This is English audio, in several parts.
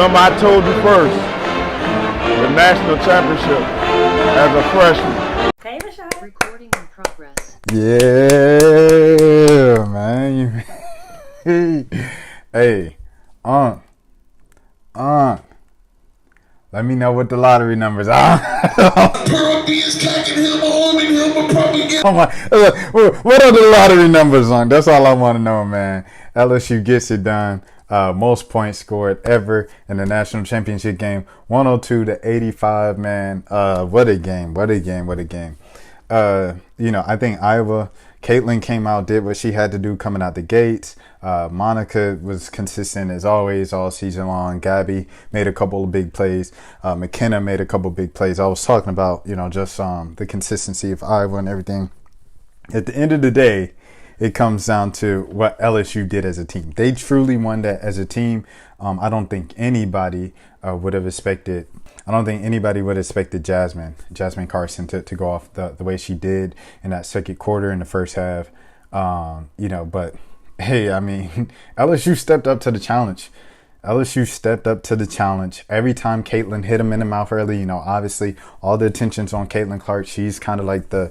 Remember, I told you first, the national championship as a freshman. Hey, Michelle. Recording in progress. Yeah, man. Hey, let me know what the lottery numbers are. Oh my, what are the lottery numbers on? That's all I want to know, man. LSU gets it done. Most points scored ever in the national championship game, 102-85, man. What a game. I think Iowa, Caitlin came out, did what she had to do coming out the gates. Monika was consistent as always all season long. Gabbie made a couple of big plays. McKenna made a couple of big plays. I was talking about, just the consistency of Iowa and everything. At the end of the day, it comes down to what LSU did as a team. They truly won that as a team. I don't think anybody would have expected. I don't think anybody would have expected Jasmine Carson to go off the way she did in that second quarter in the first half. But hey, I mean, LSU stepped up to the challenge. Every time Caitlin hit him in the mouth early, obviously all the attention's on Caitlin Clark. She's kind of like the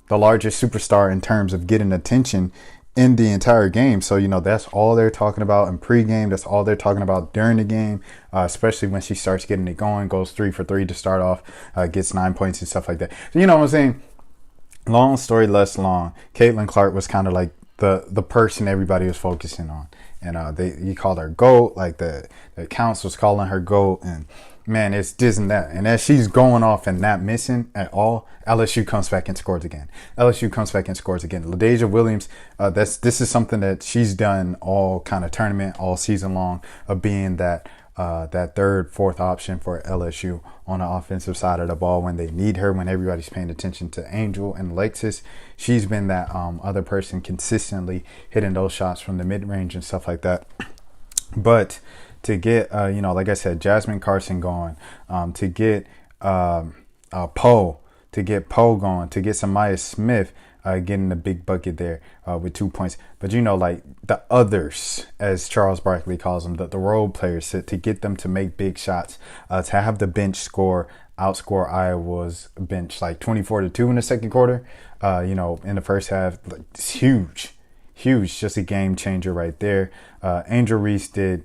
largest superstar in terms of getting attention in the entire game. So, that's all they're talking about in pregame. That's all they're talking about during the game, especially when she starts getting it going, goes 3 for 3 to start off, gets 9 points and stuff like that. So, you know what I'm saying? Long story less long. Caitlin Clark was kind of like the person everybody was focusing on. And you called her GOAT, like the accounts was calling her GOAT, and man, it's this and that. And as she's going off and not missing at all, LSU comes back and scores again. LaDazhia Williams, this is something that she's done all kind of tournament, all season long, of being that third, fourth option for LSU on the offensive side of the ball when they need her, when everybody's paying attention to Angel and Alexis. She's been that other person consistently hitting those shots from the mid-range and stuff like that. But to get, like I said, Jasmine Carson going, to get Poe going, to get Samaya Smith getting a big bucket there with 2 points. But, like the others, as Charles Barkley calls them, the role players, to get them to make big shots, to have the bench outscore Iowa's bench like 24-2 in the second quarter, in the first half. It's huge, just a game changer right there. Angel Reese did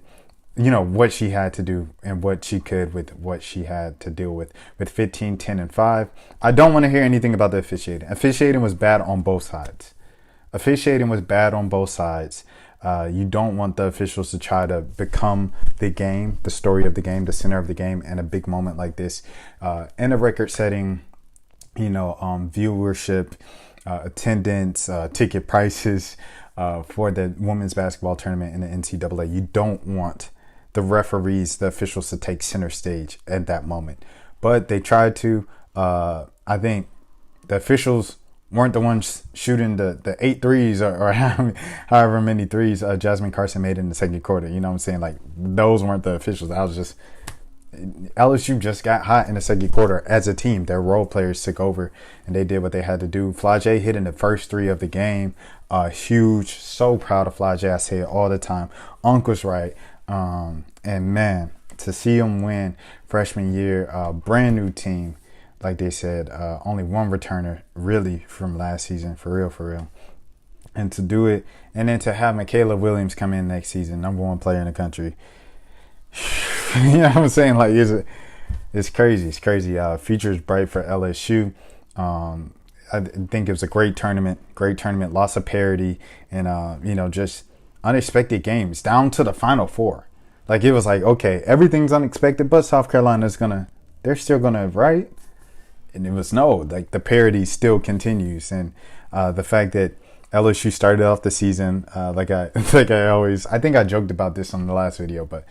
what she had to do and what she could with what she had to deal with 15, 10, and 5. I don't want to hear anything about the officiating. Officiating was bad on both sides. You don't want the officials to try to become the game, the story of the game, the center of the game, in a big moment like this. In a record-setting, viewership, attendance, ticket prices for the women's basketball tournament in the NCAA. You don't want the referees, the officials, to take center stage at that moment. But they tried to. I think the officials weren't the ones shooting the 8 threes or however many threes Jasmine Carson made in the second quarter. You know what I'm saying? Like, those weren't the officials. That was just LSU just got hot in the second quarter as a team. Their role players took over and they did what they had to do. Flau'jae hitting the first 3 of the game. Huge. So proud of Flau'jae. I say it all the time. Uncle's right. And man, to see them win freshman year, brand new team, like they said, only one returner really from last season, for real. And to do it, and then to have Michaela Williams come in next season, number 1 player in the country. You know what I'm saying? Like, it's crazy. Future's bright for LSU. I think it was a great tournament, lots of parity, and just unexpected games down to the Final Four. Like, it was like, okay, everything's unexpected, but South Carolina's they're still gonna, right? And it was no, like, the parity still continues, and the fact that LSU started off the season I think I joked about this on the last video, but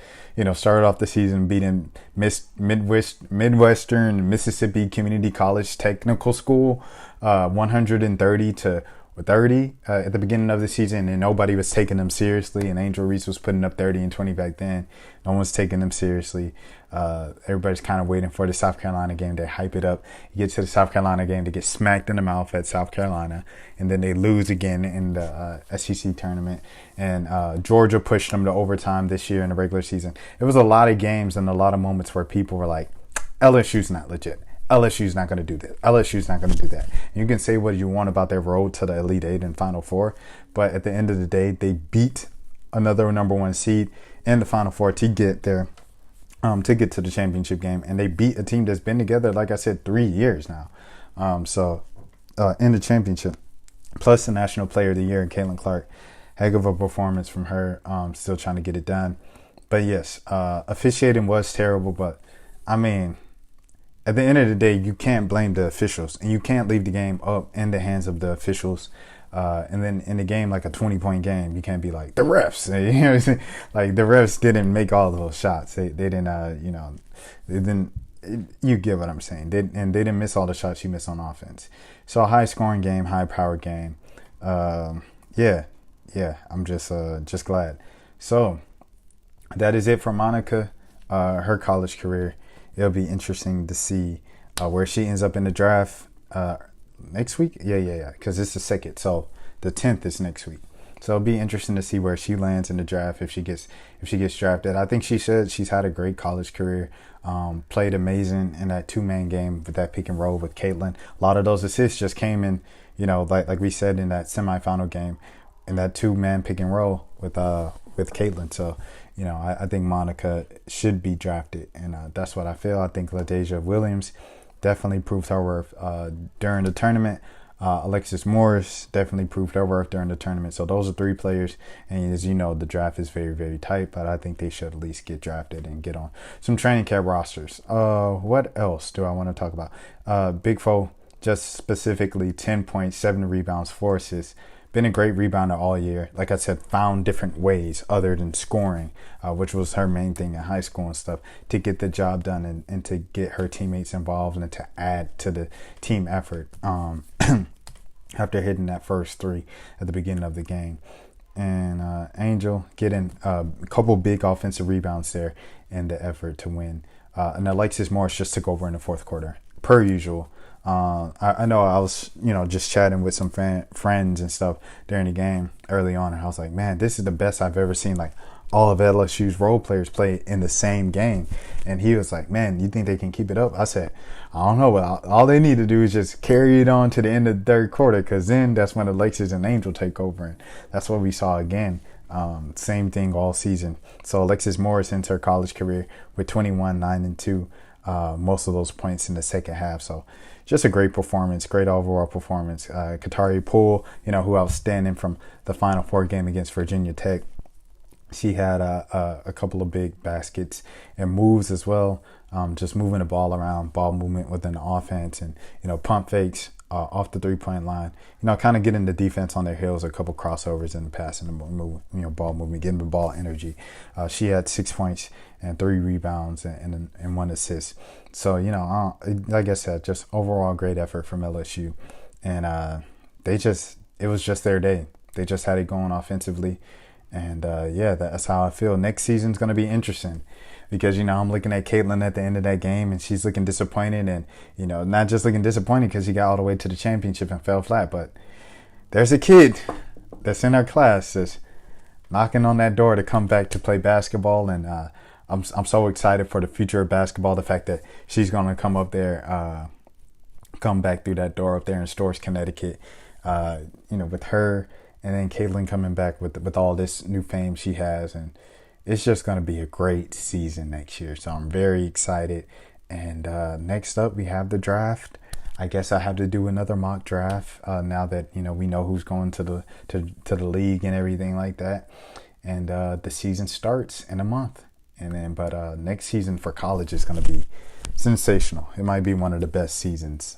started off the season beating Midwestern Mississippi Community College Technical School 130 to with 30 at the beginning of the season, and nobody was taking them seriously. And Angel Reese was putting up 30 and 20 back then. No one's taking them seriously. Everybody's kind of waiting for the South Carolina game. They hype it up. You get to the South Carolina game, they get smacked in the mouth at South Carolina, and then they lose again in the SEC tournament. And Georgia pushed them to overtime this year in the regular season. It was a lot of games and a lot of moments where people were like, LSU's not legit. LSU's not going to do this. LSU's not going to do that. And you can say what you want about their road to the Elite Eight and Final Four, but at the end of the day, they beat another number one seed in the Final Four to get there, to get to the championship game. And they beat a team that's been together, like I said, 3 years now. In the championship, plus the National Player of the Year, Caitlin Clark. Heck of a performance from her. Still trying to get it done. But yes, officiating was terrible, but I mean, at the end of the day, you can't blame the officials, and you can't leave the game up in the hands of the officials. And then in the game, like a 20-point game, you can't be like the refs. You know what I'm saying? Like the refs didn't make all those shots. They didn't. They didn't. You get what I'm saying? They didn't miss all the shots you miss on offense. So a high-scoring game, high-powered game. Yeah. I'm just glad. So that is it for Monika. Her college career. It'll be interesting to see where she ends up in the draft next week. Yeah. Because it's the 2nd, so the 10th is next week. So it'll be interesting to see where she lands in the draft if she gets drafted. I think she's had a great college career. Played amazing in that 2-man game with that pick and roll with Caitlin. A lot of those assists just came in, like we said in that semifinal game, in that 2-man pick and roll with Caitlin. So. I think Monika should be drafted, and that's what I feel. I think LaDazhia Williams definitely proved her worth during the tournament. Alexis Morris definitely proved her worth during the tournament. So those are 3 players, and as you know, the draft is very, very tight, but I think they should at least get drafted and get on some training camp rosters. What else do I want to talk about? Big Foe, just specifically 10.7 rebounds, 4 assists. Been a great rebounder all year. Like I said, found different ways other than scoring, which was her main thing in high school and stuff, to get the job done and to get her teammates involved and to add to the team effort after hitting that first 3 at the beginning of the game. And Angel getting a couple big offensive rebounds there in the effort to win. And Alexis Morris just took over in the 4th quarter, per usual. I know I was, just chatting with some friends and stuff during the game early on, and I was like, man, this is the best I've ever seen, like, all of LSU's role players play in the same game. And he was like, man, you think they can keep it up? I said, I don't know, but all they need to do is just carry it on to the end of the 3rd quarter, because then that's when Alexis and Angel take over, and that's what we saw again. Same thing all season. So Alexis Morris ends her college career with 21, 9, and 2. Most of those points in the second half. So just a great performance, great overall performance. Kateri Poole, who outstanding from the Final Four game against Virginia Tech. She had a couple of big baskets and moves as well. Just moving the ball around, ball movement within the offense, and pump fakes off the 3-point line. Kind of getting the defense on their heels. A couple crossovers in the passing, ball movement, getting the ball energy. She had 6 points and 3 rebounds and 1 assist. So like I said, just overall great effort from LSU, and it was just their day. They just had it going offensively. And that's how I feel. Next season's going to be interesting because, I'm looking at Caitlin at the end of that game, and she's looking disappointed, and, not just looking disappointed because she got all the way to the championship and fell flat, but there's a kid that's in our class that's knocking on that door to come back to play basketball. And I'm so excited for the future of basketball. The fact that she's going to come up there, come back through that door up there in Storrs, Connecticut, with her. And then Caitlin coming back with all this new fame she has. And it's just going to be a great season next year. So I'm very excited. And next up, we have the draft. I guess I have to do another mock draft now that, we know who's going to the league and everything like that. And the season starts in a month. And then, but next season for college is going to be sensational. It might be one of the best seasons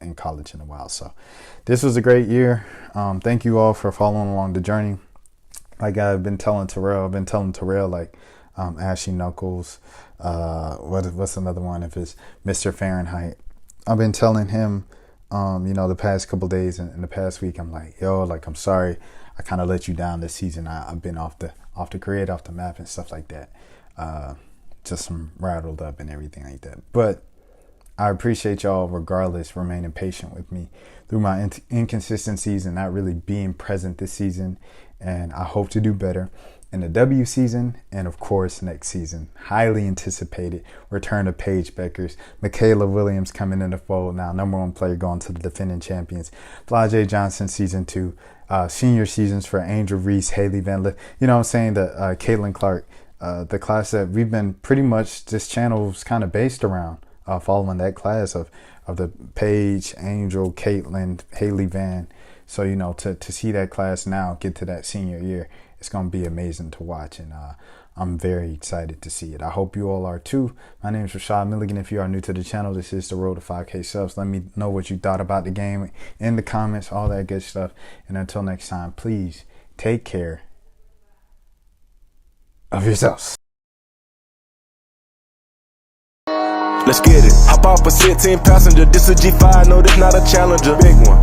in college in a while. So this was a great year. Thank you all for following along the journey. Like I've been telling Terrell, like Ashley Knuckles, what's another one? If it's Mr. Fahrenheit, I've been telling him The past couple days and the past week, I'm like, yo, like, I'm sorry. I kind of let you down this season. I've been off the grid, off the map and stuff like that. Just some rattled up and everything like that. But I appreciate y'all regardless remaining patient with me through my inconsistencies and not really being present this season. And I hope to do better in the W season and, of course, next season. Highly anticipated return of Paige Beckers. McKenna Williams coming in the fold now. #1 player going to the defending champions. Flau'jae Johnson season 2. Senior seasons for Angel Reese, Haley Van Lith. You know what I'm saying? The Caitlin Clark. The class that we've been pretty much, this channel is kind of based around. Following that class of the Paige, Angel, Caitlin, Haley Van. So, to see that class now get to that senior year, it's going to be amazing to watch. And I'm very excited to see it. I hope you all are too. My name is Rashad Milligan. If you are new to the channel, this is the road to 5K subs. Let me know what you thought about the game in the comments, all that good stuff. And until next time, please take care of yourselves. Let's get it. Hop off a 16 passenger. This a G5. No, this not a Challenger. Big one.